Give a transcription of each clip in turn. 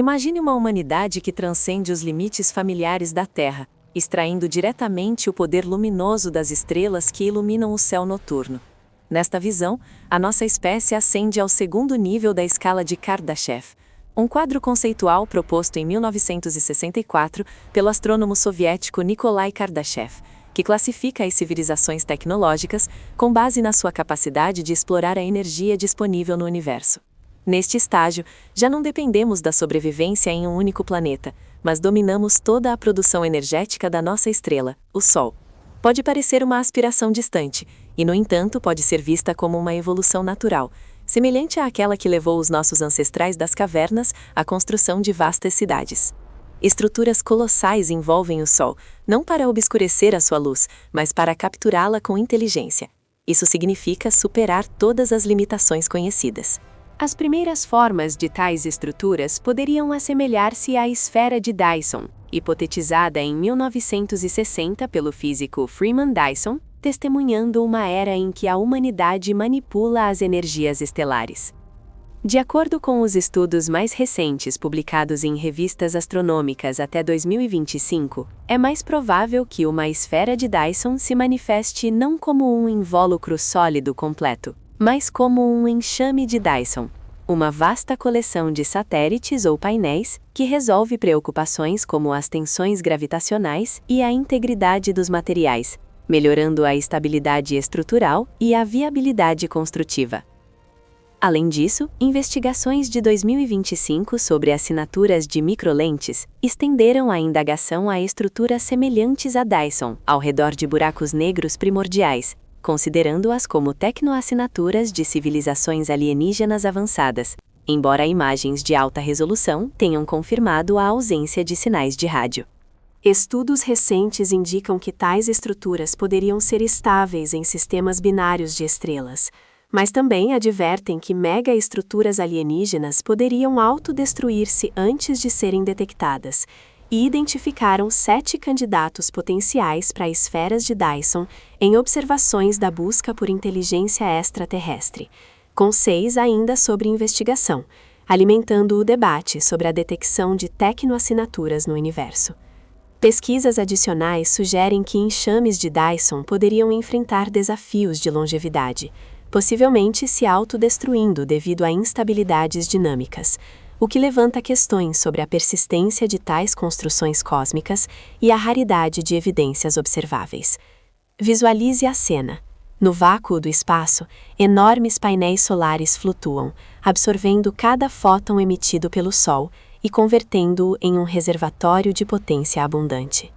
Imagine uma humanidade que transcende os limites familiares da Terra, extraindo diretamente o poder luminoso das estrelas que iluminam o céu noturno. Nesta visão, a nossa espécie ascende ao segundo nível da escala de Kardashev, um quadro conceitual proposto em 1964 pelo astrônomo soviético Nikolai Kardashev, que classifica as civilizações tecnológicas com base na sua capacidade de explorar a energia disponível no universo. Neste estágio, já não dependemos da sobrevivência em um único planeta, mas dominamos toda a produção energética da nossa estrela, o Sol. Pode parecer uma aspiração distante, e no entanto pode ser vista como uma evolução natural, semelhante àquela que levou os nossos ancestrais das cavernas à construção de vastas cidades. Estruturas colossais envolvem o Sol, não para obscurecer a sua luz, mas para capturá-la com inteligência. Isso significa superar todas as limitações conhecidas. As primeiras formas de tais estruturas poderiam assemelhar-se à esfera de Dyson, hipotetizada em 1960 pelo físico Freeman Dyson, testemunhando uma era em que a humanidade manipula as energias estelares. De acordo com os estudos mais recentes publicados em revistas astronômicas até 2025, é mais provável que uma esfera de Dyson se manifeste não como um invólucro sólido completo, mas como um enxame de Dyson, uma vasta coleção de satélites ou painéis que resolve preocupações como as tensões gravitacionais e a integridade dos materiais, melhorando a estabilidade estrutural e a viabilidade construtiva. Além disso, investigações de 2025 sobre assinaturas de microlentes estenderam a indagação a estruturas semelhantes a Dyson, ao redor de buracos negros primordiais, considerando-as como tecnoassinaturas de civilizações alienígenas avançadas, embora imagens de alta resolução tenham confirmado a ausência de sinais de rádio. Estudos recentes indicam que tais estruturas poderiam ser estáveis em sistemas binários de estrelas, mas também advertem que megaestruturas alienígenas poderiam autodestruir-se antes de serem detectadas, e identificaram 7 candidatos potenciais para esferas de Dyson em observações da busca por inteligência extraterrestre, com 6 ainda sob investigação, alimentando o debate sobre a detecção de tecnoassinaturas no universo. Pesquisas adicionais sugerem que enxames de Dyson poderiam enfrentar desafios de longevidade, possivelmente se autodestruindo devido a instabilidades dinâmicas, o que levanta questões sobre a persistência de tais construções cósmicas e a raridade de evidências observáveis. Visualize a cena. No vácuo do espaço, enormes painéis solares flutuam, absorvendo cada fóton emitido pelo Sol e convertendo-o em um reservatório de potência abundante.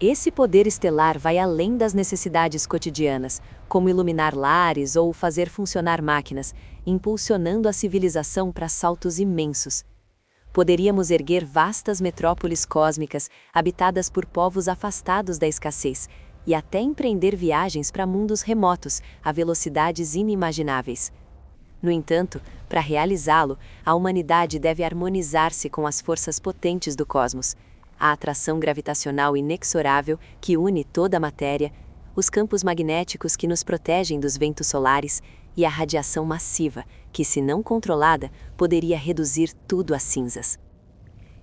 Esse poder estelar vai além das necessidades cotidianas, como iluminar lares ou fazer funcionar máquinas, impulsionando a civilização para saltos imensos. Poderíamos erguer vastas metrópoles cósmicas, habitadas por povos afastados da escassez, e até empreender viagens para mundos remotos, a velocidades inimagináveis. No entanto, para realizá-lo, a humanidade deve harmonizar-se com as forças potentes do cosmos, a atração gravitacional inexorável que une toda a matéria, os campos magnéticos que nos protegem dos ventos solares e a radiação massiva que, se não controlada, poderia reduzir tudo a cinzas.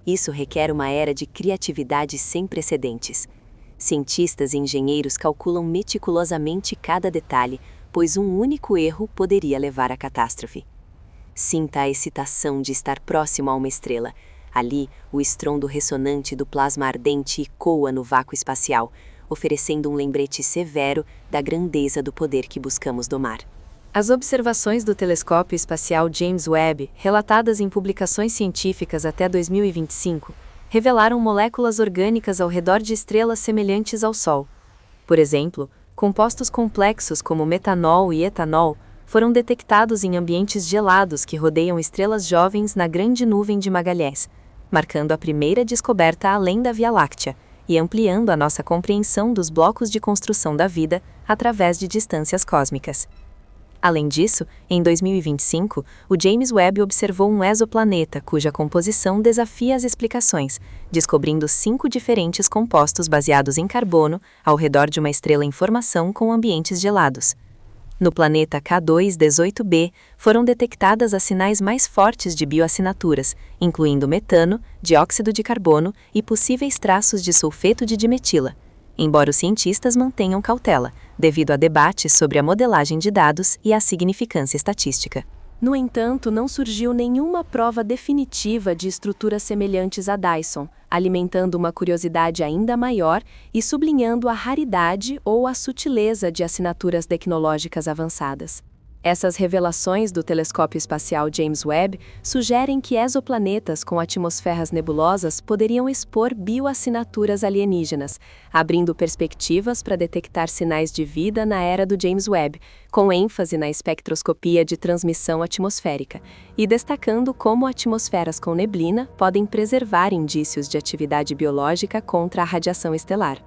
Isso requer uma era de criatividade sem precedentes. Cientistas e engenheiros calculam meticulosamente cada detalhe, pois um único erro poderia levar à catástrofe. Sinta a excitação de estar próximo a uma estrela. Ali, o estrondo ressonante do plasma ardente ecoa no vácuo espacial, oferecendo um lembrete severo da grandeza do poder que buscamos domar. As observações do telescópio espacial James Webb, relatadas em publicações científicas até 2025, revelaram moléculas orgânicas ao redor de estrelas semelhantes ao Sol. Por exemplo, compostos complexos como metanol e etanol foram detectados em ambientes gelados que rodeiam estrelas jovens na Grande Nuvem de Magalhães, marcando a primeira descoberta além da Via Láctea e ampliando a nossa compreensão dos blocos de construção da vida através de distâncias cósmicas. Além disso, em 2025, o James Webb observou um exoplaneta cuja composição desafia as explicações, descobrindo 5 diferentes compostos baseados em carbono ao redor de uma estrela em formação com ambientes gelados. No planeta K2-18b, foram detectadas as sinais mais fortes de bioassinaturas, incluindo metano, dióxido de carbono e possíveis traços de sulfeto de dimetila, embora os cientistas mantenham cautela, devido a debates sobre a modelagem de dados e a significância estatística. No entanto, não surgiu nenhuma prova definitiva de estruturas semelhantes à Dyson, alimentando uma curiosidade ainda maior e sublinhando a raridade ou a sutileza de assinaturas tecnológicas avançadas. Essas revelações do telescópio espacial James Webb sugerem que exoplanetas com atmosferas nebulosas poderiam expor bioassinaturas alienígenas, abrindo perspectivas para detectar sinais de vida na era do James Webb, com ênfase na espectroscopia de transmissão atmosférica, e destacando como atmosferas com neblina podem preservar indícios de atividade biológica contra a radiação estelar.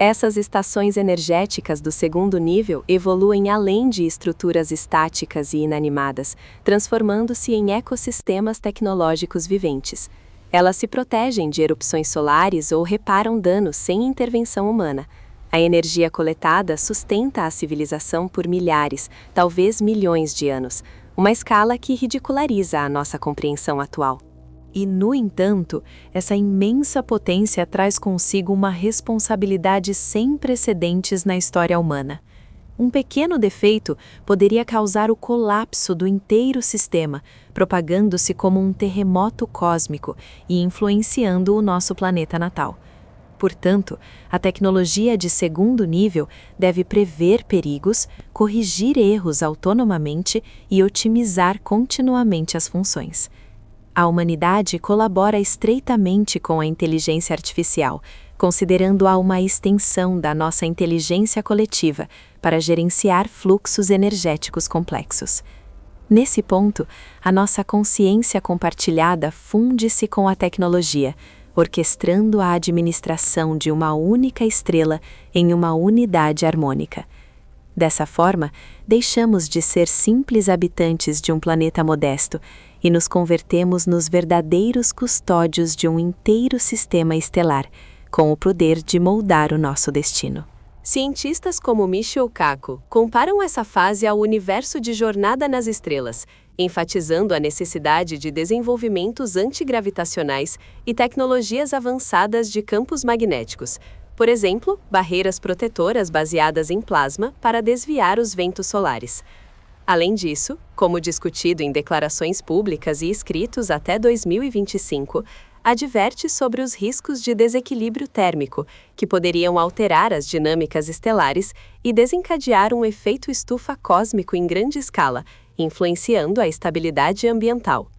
Essas estações energéticas do segundo nível evoluem além de estruturas estáticas e inanimadas, transformando-se em ecossistemas tecnológicos viventes. Elas se protegem de erupções solares ou reparam danos sem intervenção humana. A energia coletada sustenta a civilização por milhares, talvez milhões de anos, uma escala que ridiculariza a nossa compreensão atual. E, no entanto, essa imensa potência traz consigo uma responsabilidade sem precedentes na história humana. Um pequeno defeito poderia causar o colapso do inteiro sistema, propagando-se como um terremoto cósmico e influenciando o nosso planeta natal. Portanto, a tecnologia de segundo nível deve prever perigos, corrigir erros autonomamente e otimizar continuamente as funções. A humanidade colabora estreitamente com a inteligência artificial, considerando-a uma extensão da nossa inteligência coletiva para gerenciar fluxos energéticos complexos. Nesse ponto, a nossa consciência compartilhada funde-se com a tecnologia, orquestrando a administração de uma única estrela em uma unidade harmônica. Dessa forma, deixamos de ser simples habitantes de um planeta modesto e nos convertemos nos verdadeiros custódios de um inteiro sistema estelar, com o poder de moldar o nosso destino. Cientistas como Michio Kaku comparam essa fase ao universo de Jornada nas Estrelas, enfatizando a necessidade de desenvolvimentos antigravitacionais e tecnologias avançadas de campos magnéticos. Por exemplo, barreiras protetoras baseadas em plasma para desviar os ventos solares. Além disso, como discutido em declarações públicas e escritos até 2025, adverte sobre os riscos de desequilíbrio térmico, que poderiam alterar as dinâmicas estelares e desencadear um efeito estufa cósmico em grande escala, influenciando a estabilidade ambiental.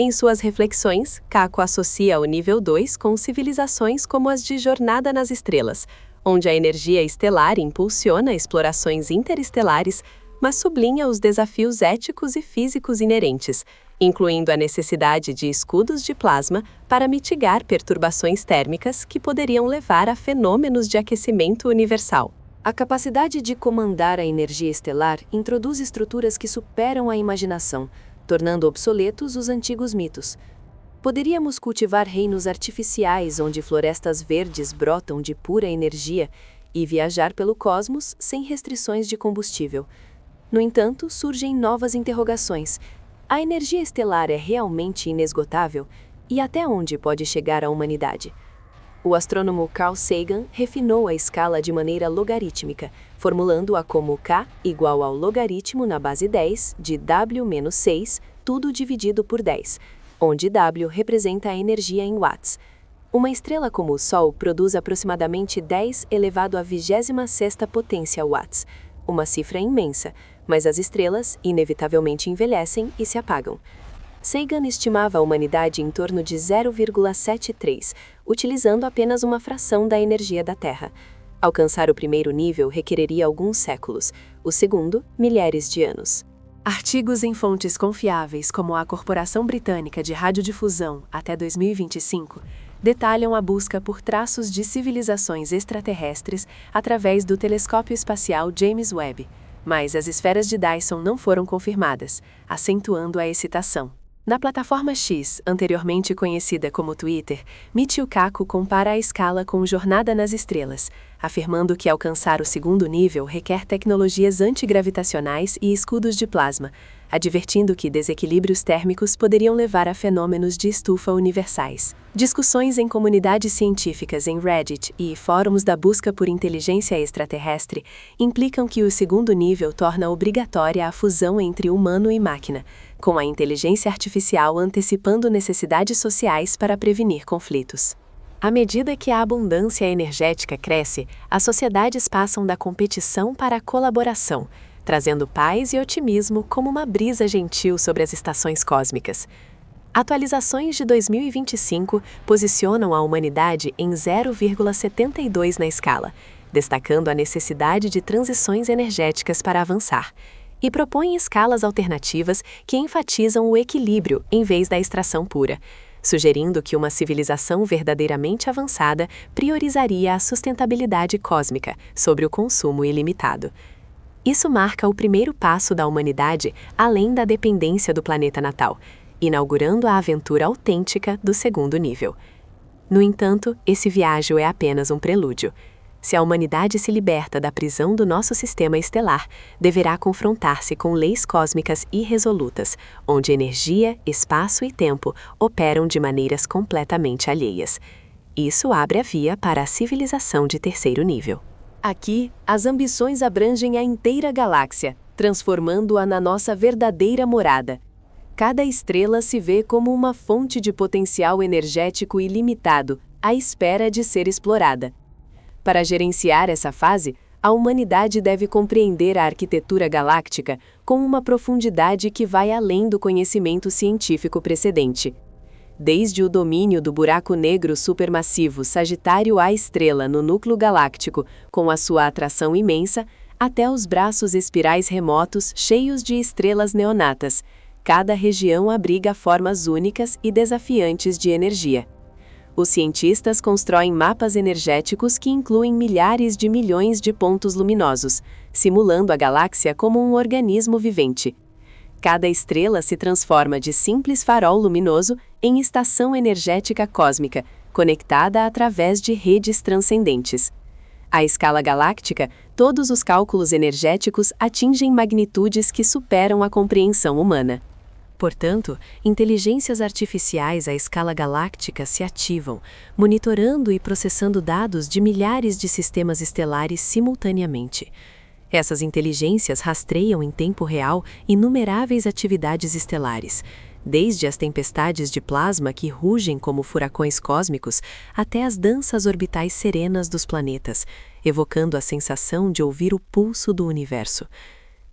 Em suas reflexões, Kaku associa o nível 2 com civilizações como as de Jornada nas Estrelas, onde a energia estelar impulsiona explorações interestelares, mas sublinha os desafios éticos e físicos inerentes, incluindo a necessidade de escudos de plasma para mitigar perturbações térmicas que poderiam levar a fenômenos de aquecimento universal. A capacidade de comandar a energia estelar introduz estruturas que superam a imaginação, tornando obsoletos os antigos mitos. Poderíamos cultivar reinos artificiais onde florestas verdes brotam de pura energia e viajar pelo cosmos sem restrições de combustível. No entanto, surgem novas interrogações. A energia estelar é realmente inesgotável? E até onde pode chegar a humanidade? O astrônomo Carl Sagan refinou a escala de maneira logarítmica, formulando-a como K igual ao logaritmo na base 10 de W-6, tudo dividido por 10, onde W representa a energia em watts. Uma estrela como o Sol produz aproximadamente 10 elevado à 26ª potência watts, uma cifra imensa, mas as estrelas inevitavelmente envelhecem e se apagam. Sagan estimava a humanidade em torno de 0,73, utilizando apenas uma fração da energia da Terra. Alcançar o primeiro nível requereria alguns séculos, o segundo, milhares de anos. Artigos em fontes confiáveis, como a Corporação Britânica de Radiodifusão até 2025, detalham a busca por traços de civilizações extraterrestres através do telescópio espacial James Webb, mas as esferas de Dyson não foram confirmadas, acentuando a excitação. Na plataforma X, anteriormente conhecida como Twitter, Michio Kaku compara a escala com Jornada nas Estrelas, afirmando que alcançar o segundo nível requer tecnologias antigravitacionais e escudos de plasma, advertindo que desequilíbrios térmicos poderiam levar a fenômenos de estufa universais. Discussões em comunidades científicas em Reddit e fóruns da busca por inteligência extraterrestre implicam que o segundo nível torna obrigatória a fusão entre humano e máquina, com a inteligência artificial antecipando necessidades sociais para prevenir conflitos. À medida que a abundância energética cresce, as sociedades passam da competição para a colaboração, trazendo paz e otimismo como uma brisa gentil sobre as estações cósmicas. Atualizações de 2025 posicionam a humanidade em 0,72 na escala, destacando a necessidade de transições energéticas para avançar, e propõem escalas alternativas que enfatizam o equilíbrio em vez da extração pura, sugerindo que uma civilização verdadeiramente avançada priorizaria a sustentabilidade cósmica sobre o consumo ilimitado. Isso marca o primeiro passo da humanidade além da dependência do planeta natal, inaugurando a aventura autêntica do segundo nível. No entanto, esse viágio é apenas um prelúdio. Se a humanidade se liberta da prisão do nosso sistema estelar, deverá confrontar-se com leis cósmicas irresolutas, onde energia, espaço e tempo operam de maneiras completamente alheias. Isso abre a via para a civilização de terceiro nível. Aqui, as ambições abrangem a inteira galáxia, transformando-a na nossa verdadeira morada. Cada estrela se vê como uma fonte de potencial energético ilimitado, à espera de ser explorada. Para gerenciar essa fase, a humanidade deve compreender a arquitetura galáctica com uma profundidade que vai além do conhecimento científico precedente. Desde o domínio do buraco negro supermassivo Sagitário A estrela no núcleo galáctico, com a sua atração imensa, até os braços espirais remotos cheios de estrelas neonatas, cada região abriga formas únicas e desafiantes de energia. Os cientistas constroem mapas energéticos que incluem milhares de milhões de pontos luminosos, simulando a galáxia como um organismo vivente. Cada estrela se transforma de simples farol luminoso em estação energética cósmica, conectada através de redes transcendentes. À escala galáctica, todos os cálculos energéticos atingem magnitudes que superam a compreensão humana. Portanto, inteligências artificiais à escala galáctica se ativam, monitorando e processando dados de milhares de sistemas estelares simultaneamente. Essas inteligências rastreiam em tempo real inumeráveis atividades estelares, desde as tempestades de plasma que rugem como furacões cósmicos até as danças orbitais serenas dos planetas, evocando a sensação de ouvir o pulso do universo.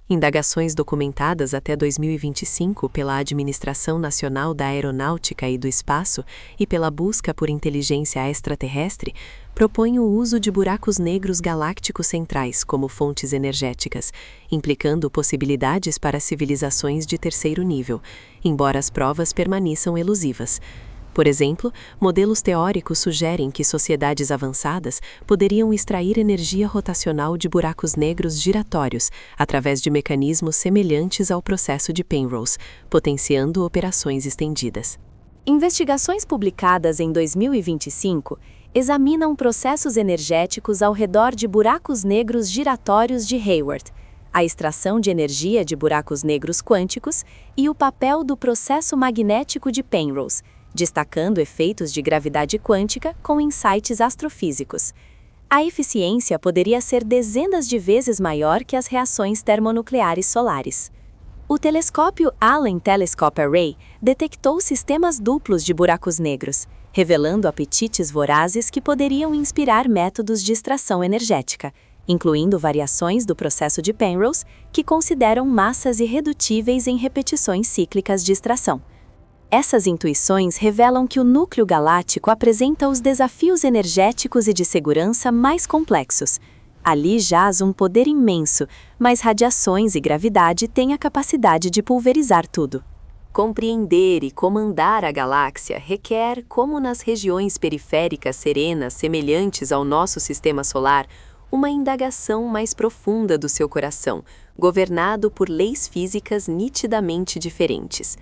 Indagações documentadas até 2025 pela Administração Nacional da Aeronáutica e do Espaço e pela busca por inteligência extraterrestre propõem o uso de buracos negros galácticos centrais como fontes energéticas, implicando possibilidades para civilizações de terceiro nível, embora as provas permaneçam elusivas. Por exemplo, modelos teóricos sugerem que sociedades avançadas poderiam extrair energia rotacional de buracos negros giratórios através de mecanismos semelhantes ao processo de Penrose, potenciando operações estendidas. Investigações publicadas em 2025 examinam processos energéticos ao redor de buracos negros giratórios de Hayward, a extração de energia de buracos negros quânticos e o papel do processo magnético de Penrose, destacando efeitos de gravidade quântica com insights astrofísicos. A eficiência poderia ser dezenas de vezes maior que as reações termonucleares solares. O telescópio Allen Telescope Array detectou sistemas duplos de buracos negros, revelando apetites vorazes que poderiam inspirar métodos de extração energética, incluindo variações do processo de Penrose, que consideram massas irredutíveis em repetições cíclicas de extração. Essas intuições revelam que o núcleo galáctico apresenta os desafios energéticos e de segurança mais complexos. Ali jaz um poder imenso, mas radiações e gravidade têm a capacidade de pulverizar tudo. Compreender e comandar a galáxia requer, como nas regiões periféricas serenas semelhantes ao nosso sistema solar, uma indagação mais profunda do seu coração, governado por leis físicas nitidamente diferentes.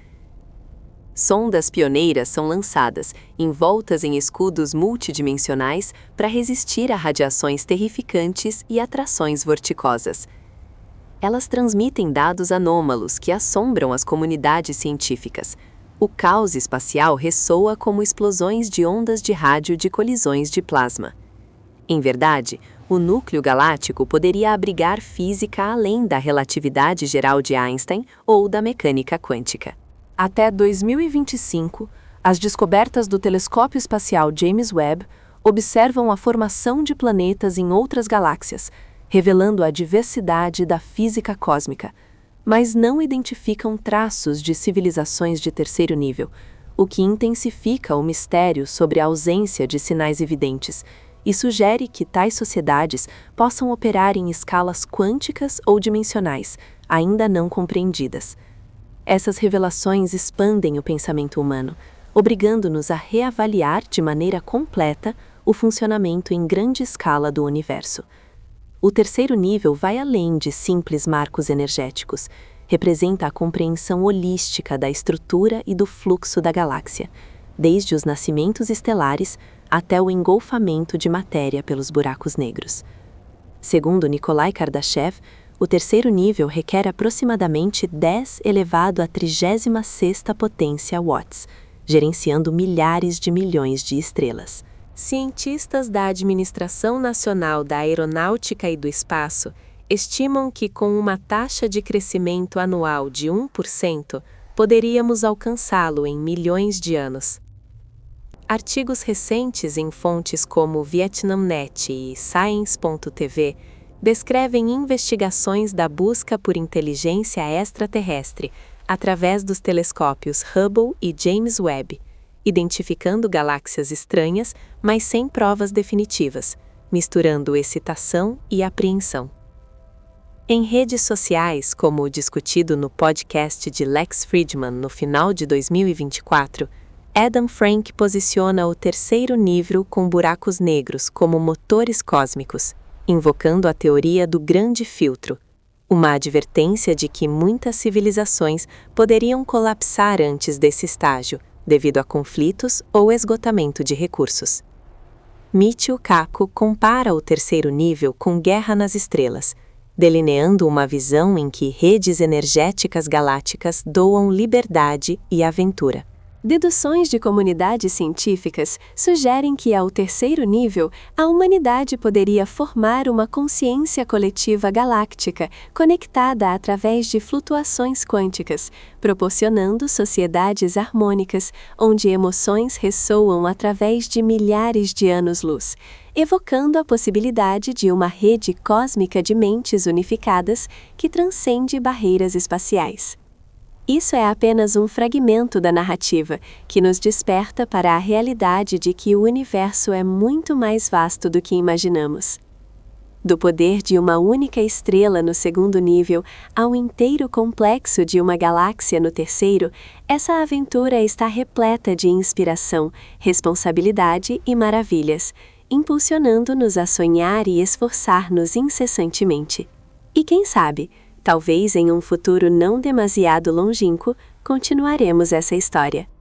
Sondas pioneiras são lançadas, envoltas em escudos multidimensionais para resistir a radiações terrificantes e atrações vorticosas. Elas transmitem dados anômalos que assombram as comunidades científicas. O caos espacial ressoa como explosões de ondas de rádio de colisões de plasma. Em verdade, o núcleo galáctico poderia abrigar física além da relatividade geral de Einstein ou da mecânica quântica. Até 2025, as descobertas do telescópio espacial James Webb observam a formação de planetas em outras galáxias, revelando a diversidade da física cósmica, mas não identificam traços de civilizações de terceiro nível, o que intensifica o mistério sobre a ausência de sinais evidentes e sugere que tais sociedades possam operar em escalas quânticas ou dimensionais, ainda não compreendidas. Essas revelações expandem o pensamento humano, obrigando-nos a reavaliar de maneira completa o funcionamento em grande escala do universo. O terceiro nível vai além de simples marcos energéticos, representa a compreensão holística da estrutura e do fluxo da galáxia, desde os nascimentos estelares até o engolfamento de matéria pelos buracos negros. Segundo Nikolai Kardashev, o terceiro nível requer aproximadamente 10 elevado à 36ª potência watts, gerenciando milhares de milhões de estrelas. Cientistas da Administração Nacional da Aeronáutica e do Espaço estimam que, com uma taxa de crescimento anual de 1%, poderíamos alcançá-lo em milhões de anos. Artigos recentes em fontes como Vietnamnet e Science.tv descrevem investigações da busca por inteligência extraterrestre através dos telescópios Hubble e James Webb, identificando galáxias estranhas, mas sem provas definitivas, misturando excitação e apreensão. Em redes sociais, como discutido no podcast de Lex Fridman no final de 2024, Adam Frank posiciona o terceiro nível com buracos negros como motores cósmicos, invocando a teoria do grande filtro, uma advertência de que muitas civilizações poderiam colapsar antes desse estágio, devido a conflitos ou esgotamento de recursos. Michio Kaku compara o terceiro nível com Guerra nas Estrelas, delineando uma visão em que redes energéticas galácticas doam liberdade e aventura. Deduções de comunidades científicas sugerem que, ao terceiro nível, a humanidade poderia formar uma consciência coletiva galáctica conectada através de flutuações quânticas, proporcionando sociedades harmônicas, onde emoções ressoam através de milhares de anos-luz, evocando a possibilidade de uma rede cósmica de mentes unificadas que transcende barreiras espaciais. Isso é apenas um fragmento da narrativa que nos desperta para a realidade de que o universo é muito mais vasto do que imaginamos. Do poder de uma única estrela no segundo nível ao inteiro complexo de uma galáxia no terceiro, essa aventura está repleta de inspiração, responsabilidade e maravilhas, impulsionando-nos a sonhar e esforçar-nos incessantemente. E quem sabe, talvez em um futuro não demasiado longínquo, continuaremos essa história.